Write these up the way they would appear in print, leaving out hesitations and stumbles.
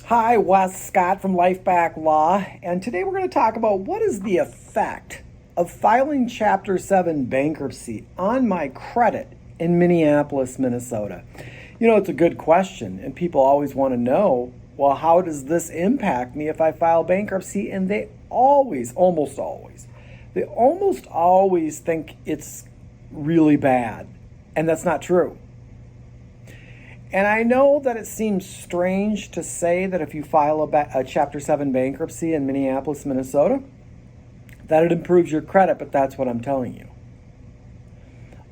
Hi, Wes Scott from Lifeback Law, and today we're going to talk about what is the effect of filing Chapter 7 bankruptcy on my credit in Minneapolis, Minnesota. You know, it's a good question, and people always want to know, well, how does this impact me if I file bankruptcy? And they almost always think it's really bad, and that's not true. And I know that it seems strange to say that if you file a Chapter 7 bankruptcy in Minneapolis, Minnesota, that it improves your credit, but that's what I'm telling you.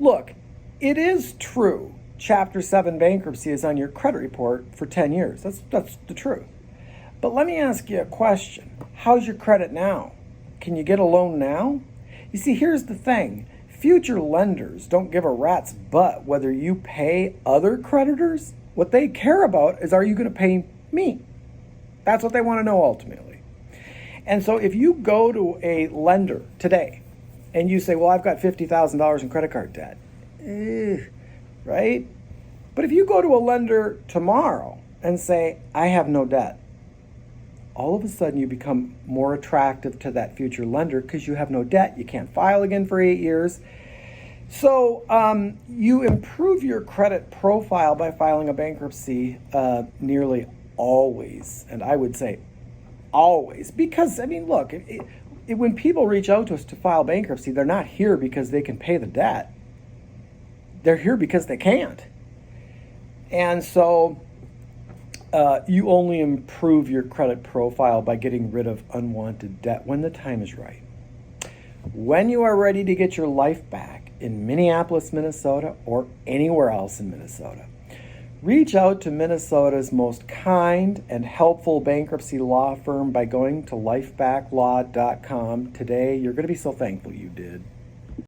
Look, it is true Chapter 7 bankruptcy is on your credit report for 10 years. That's the truth. But let me ask you a question. How's your credit now? Can you get a loan now? You see, here's the thing. Future lenders don't give a rat's butt whether you pay other creditors. What they care about is, are you going to pay me? That's what they want to know ultimately. And so if you go to a lender today and you say, well, I've got $50,000 in credit card debt, right? But if you go to a lender tomorrow and say, I have no debt, all of a sudden you become more attractive to that future lender because you have no debt. You can't file again for 8 years. So you improve your credit profile by filing a bankruptcy nearly always. And I would say always. Because, I mean, look, when people reach out to us to file bankruptcy, they're not here because they can pay the debt. They're here because they can't. And so you only improve your credit profile by getting rid of unwanted debt when the time is right. When you are ready to get your life back in Minneapolis, Minnesota, or anywhere else in Minnesota, reach out to Minnesota's most kind and helpful bankruptcy law firm by going to lifebacklaw.com today. You're going to be so thankful you did.